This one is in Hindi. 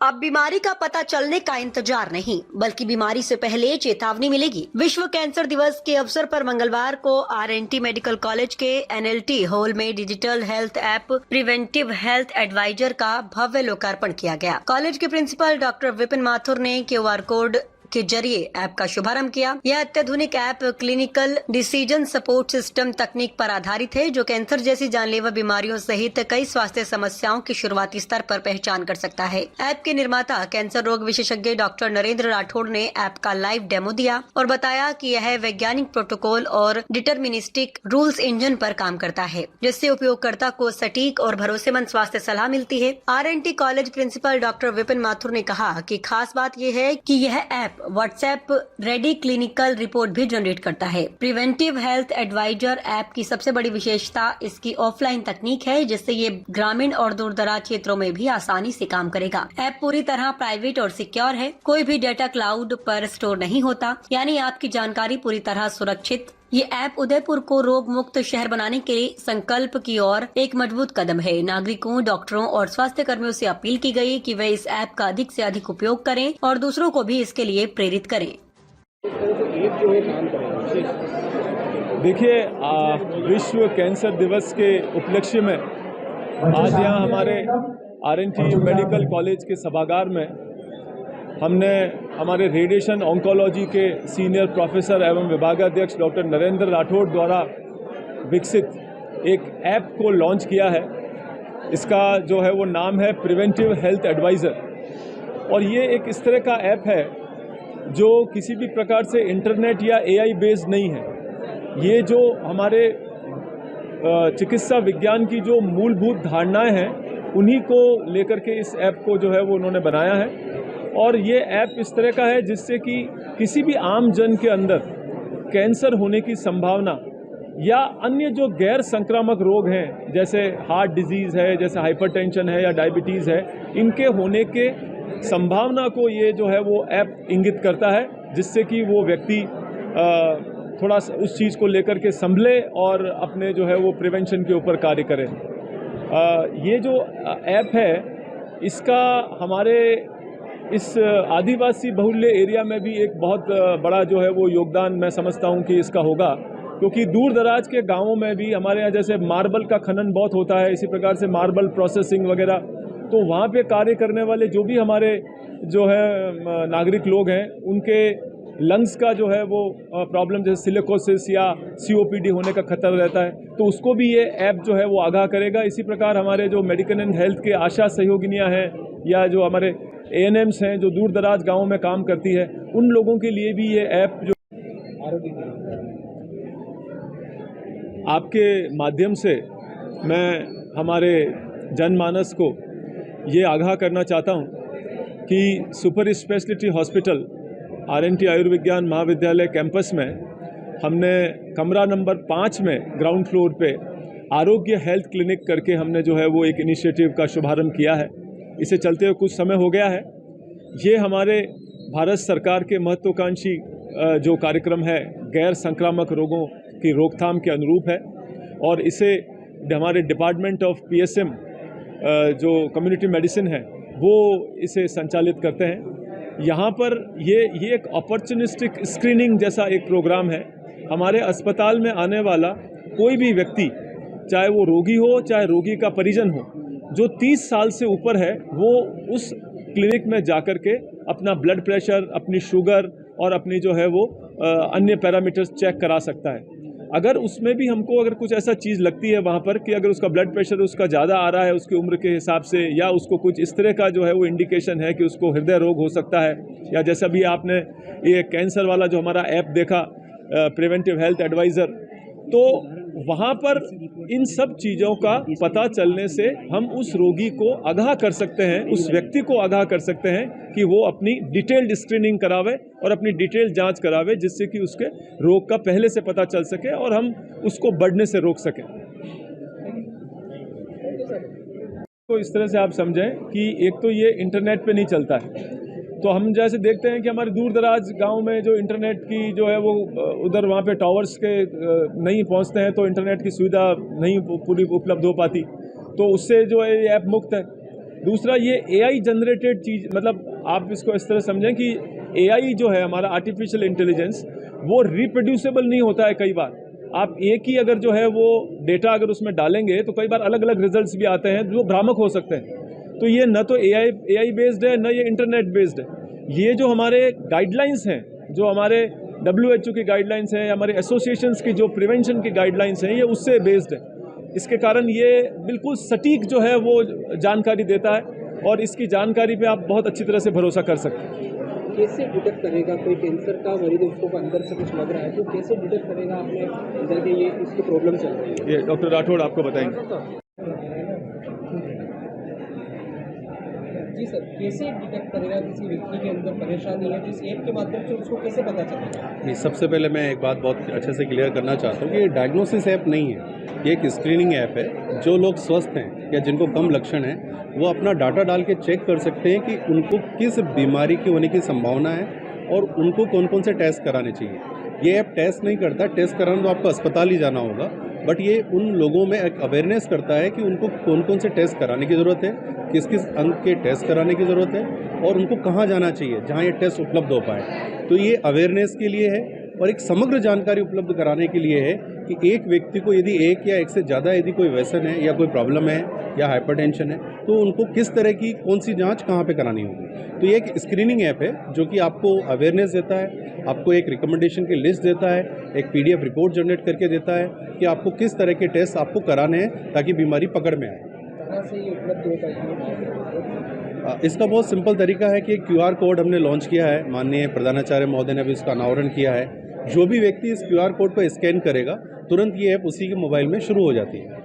अब बीमारी का पता चलने का इंतजार नहीं, बल्कि बीमारी से पहले चेतावनी मिलेगी। विश्व कैंसर दिवस के अवसर पर मंगलवार को आरएनटी मेडिकल कॉलेज के एनएलटी हॉल में digital health app preventive health adviser का भव्य लोकार्पण किया गया। कॉलेज के प्रिंसिपल डॉक्टर विपिन माथुर ने क्यूआर कोड के जरिए ऐप का शुभारंभ किया। यह अत्याधुनिक app clinical decision support system तकनीक पर आधारित है, जो कैंसर जैसी जानलेवा बीमारियों सहित कई स्वास्थ्य समस्याओं की शुरुआती स्तर पर पहचान कर सकता है। ऐप के निर्माता कैंसर रोग विशेषज्ञ डॉक्टर नरेंद्र राठौड़ ने ऐप का लाइव डेमो दिया और बताया कि यह वैज्ञानिक प्रोटोकॉल और डिटर्मिनिस्टिक रूल्स इंजन पर काम करता है, जिससे उपयोगकर्ता को सटीक और भरोसेमंद स्वास्थ्य सलाह मिलती है। RNT college principal doctor Vipin Mathur ने कहा कि खास बात यह है कि यह app WhatsApp ready clinical report भी जनरेट करता है। प्रिवेंटिव हेल्थ एडवाइजर ऐप की सबसे बड़ी विशेषता इसकी ऑफलाइन तकनीक है, जिससे ये ग्रामीण और दूरदराज क्षेत्रों में भी आसानी से काम करेगा। ऐप पूरी तरह प्राइवेट और सिक्योर है। कोई भी डेटा क्लाउड पर स्टोर नहीं होता, यानी आपकी जानकारी पूरी तरह सुरक्षित। ये ऐप उदयपुर को रोग मुक्त शहर बनाने के संकल्प की ओर एक मजबूत कदम है। नागरिकों, डॉक्टरों और स्वास्थ्य कर्मियों से अपील की गई कि वे इस ऐप का अधिक से अधिक उपयोग करें और दूसरों को भी इसके लिए प्रेरित करें। देखिए, विश्व कैंसर दिवस के उपलक्ष्य में आज यहाँ हमारे आरएनटी मेडिकल कॉलेज के सभागार में हमने हमारे रेडिएशन ऑन्कोलॉजी के सीनियर प्रोफेसर एवं विभागाध्यक्ष डॉक्टर नरेंद्र राठौड़ द्वारा विकसित एक ऐप को लॉन्च किया है। इसका जो है वो नाम है प्रिवेंटिव हेल्थ एडवाइज़र, और ये एक इस तरह का ऐप है जो किसी भी प्रकार से इंटरनेट या एआई बेस्ड नहीं है। ये जो हमारे चिकित्सा विज्ञान की जो मूलभूत धारणाएं हैं, उन्हीं को लेकर के इस ऐप को जो है वो उन्होंने बनाया है। और ये ऐप इस तरह का है जिससे कि किसी भी आम जन के अंदर कैंसर होने की संभावना या अन्य जो गैर संक्रामक रोग हैं, जैसे हार्ट डिजीज़ है, जैसे हाइपरटेंशन है या डायबिटीज़ है, इनके होने के संभावना को ये जो है वो ऐप इंगित करता है, जिससे कि वो व्यक्ति थोड़ा उस चीज़ को लेकर के संभले और अपने जो है वो प्रिवेंशन के ऊपर कार्य करें। ये जो ऐप है, इसका हमारे इस आदिवासी बहुल्य एरिया में भी एक बहुत बड़ा जो है वो योगदान मैं समझता हूँ कि इसका होगा, क्योंकि दूर दराज के गांवों में भी हमारे यहाँ जैसे मार्बल का खनन बहुत होता है, इसी प्रकार से मार्बल प्रोसेसिंग वगैरह, तो वहाँ पे कार्य करने वाले जो भी हमारे जो है नागरिक लोग हैं, उनके लंग्स का जो है वो प्रॉब्लम जैसे सिलिकोसिस या सीओपीडी होने का खतरा रहता है, तो उसको भी ये ऐप जो है वो आगाह करेगा। इसी प्रकार हमारे जो मेडिकल एंड हेल्थ के आशा सहयोगिनियाँ हैं या जो हमारे एएनएम्स हैं जो दूर दराज गाँव में काम करती है, उन लोगों के लिए भी ये ऐप जो आपके माध्यम से मैं हमारे जनमानस को ये आगाह करना चाहता हूँ कि सुपर स्पेशलिटी हॉस्पिटल आरएनटी आयुर्विज्ञान महाविद्यालय कैंपस में हमने कमरा नंबर 5 में ग्राउंड फ्लोर पे आरोग्य हेल्थ क्लिनिक करके हमने जो है वो एक इनिशिएटिव का शुभारंभ किया है। इसे चलते हुए कुछ समय हो गया है। ये हमारे भारत सरकार के महत्वाकांक्षी जो कार्यक्रम है गैर संक्रामक रोगों की रोकथाम के अनुरूप है, और इसे हमारे डिपार्टमेंट ऑफ पीएसएम जो कम्युनिटी मेडिसिन है वो इसे संचालित करते हैं। यहाँ पर ये एक अपॉर्चुनिस्टिक स्क्रीनिंग जैसा एक प्रोग्राम है। हमारे अस्पताल में आने वाला कोई भी व्यक्ति, चाहे वो रोगी हो चाहे रोगी का परिजन हो, जो 30 साल से ऊपर है, वो उस क्लिनिक में जाकर के अपना ब्लड प्रेशर, अपनी शुगर और अपनी जो है वो अन्य पैरामीटर्स चेक करा सकता है। अगर उसमें भी हमको अगर कुछ ऐसा चीज़ लगती है वहाँ पर कि अगर उसका ब्लड प्रेशर उसका ज़्यादा आ रहा है उसकी उम्र के हिसाब से, या उसको कुछ इस तरह का जो है वो इंडिकेशन है कि उसको हृदय रोग हो सकता है, या जैसा भी आपने ये कैंसर वाला जो हमारा ऐप देखा प्रिवेंटिव हेल्थ एडवाइज़र, तो वहाँ पर इन सब चीज़ों का पता चलने से हम उस रोगी को आगाह कर सकते हैं, उस व्यक्ति को आगाह कर सकते हैं कि वो अपनी डिटेल्ड स्क्रीनिंग करावे और अपनी डिटेल्ड जांच करावे, जिससे कि उसके रोग का पहले से पता चल सके और हम उसको बढ़ने से रोक सकें। तो इस तरह से आप समझें कि एक तो ये इंटरनेट पे नहीं चलता है, तो हम जैसे देखते हैं कि हमारे दूर दराज गाँव में जो इंटरनेट की जो है वो उधर वहाँ पे टावर्स के नहीं पहुँचते हैं, तो इंटरनेट की सुविधा नहीं पूरी उपलब्ध हो पाती, तो उससे जो है ये ऐप मुक्त है। दूसरा ये AI जनरेटेड चीज़, मतलब आप इसको इस तरह समझें कि AI जो है हमारा आर्टिफिशियल इंटेलिजेंस, वो रिप्रोड्यूसेबल नहीं होता है। कई बार आप एक ही अगर जो है वो डेटा अगर उसमें डालेंगे तो कई बार अलग अलग रिजल्ट्स भी आते हैं जो भ्रामक हो सकते हैं। तो ये न तो AI बेस्ड है, न ये इंटरनेट बेस्ड है। ये जो हमारे गाइडलाइंस हैं, जो हमारे WHO की गाइडलाइंस हैं, हमारे एसोसिएशंस की जो प्रिवेंशन की गाइडलाइंस हैं, ये उससे बेस्ड है। इसके कारण ये बिल्कुल सटीक जो है वो जानकारी देता है और इसकी जानकारी पे आप बहुत अच्छी तरह से भरोसा कर सकते हैं। कैसे डिटेक्ट करेगा कोई कैंसर का मरीज, उसको अंदर से कुछ लग रहा है तो कैसे डिटेक्ट करेगा अपने अंदर के ये इसकी प्रॉब्लम चल रही है? ये डॉक्टर राठौड़ आपको बताएंगे। जी सर, कैसे डिटेक्ट करेगा किसी व्यक्ति के अंदर परेशानी है, तो इस ऐप के माध्यम से उसको कैसे पता चलेगा? नहीं, सबसे पहले मैं एक बात बहुत अच्छे से क्लियर करना चाहता हूँ कि ये डायग्नोसिस ऐप नहीं है, ये एक स्क्रीनिंग ऐप है। जो लोग स्वस्थ हैं या जिनको कम लक्षण हैं वो अपना डाटा डाल के चेक कर सकते हैं कि उनको किस बीमारी के होने की संभावना है और उनको कौन कौन से टेस्ट कराने चाहिए। ये ऐप टेस्ट नहीं करता, टेस्ट कराना तो आपको अस्पताल ही जाना होगा, बट ये उन लोगों में एक अवेयरनेस करता है कि उनको कौन कौन से टेस्ट कराने की ज़रूरत है, किस किस अंग के टेस्ट कराने की ज़रूरत है और उनको कहाँ जाना चाहिए जहाँ ये टेस्ट उपलब्ध हो पाए। तो ये अवेयरनेस के लिए है और एक समग्र जानकारी उपलब्ध कराने के लिए है कि एक व्यक्ति को यदि एक या एक से ज़्यादा यदि कोई व्यसन है या कोई प्रॉब्लम है या हाइपरटेंशन है तो उनको किस तरह की कौन सी जांच कहाँ पे करानी होगी। तो ये एक स्क्रीनिंग ऐप है जो कि आपको अवेयरनेस देता है, आपको एक रिकमेंडेशन की लिस्ट देता है, एक PDF रिपोर्ट जनरेट करके देता है कि आपको किस तरह के टेस्ट आपको कराने हैं ताकि बीमारी पकड़ में आए। कहाँ से ये उपलब्ध हो पाएगा? इसका बहुत सिंपल तरीका है कि QR कोड हमने लॉन्च किया है, माननीय प्रधानाचार्य महोदय ने भी इसका अनावरण किया है। जो भी व्यक्ति इस QR कोड को स्कैन करेगा तुरंत ये ऐप उसी के मोबाइल में शुरू हो जाती है।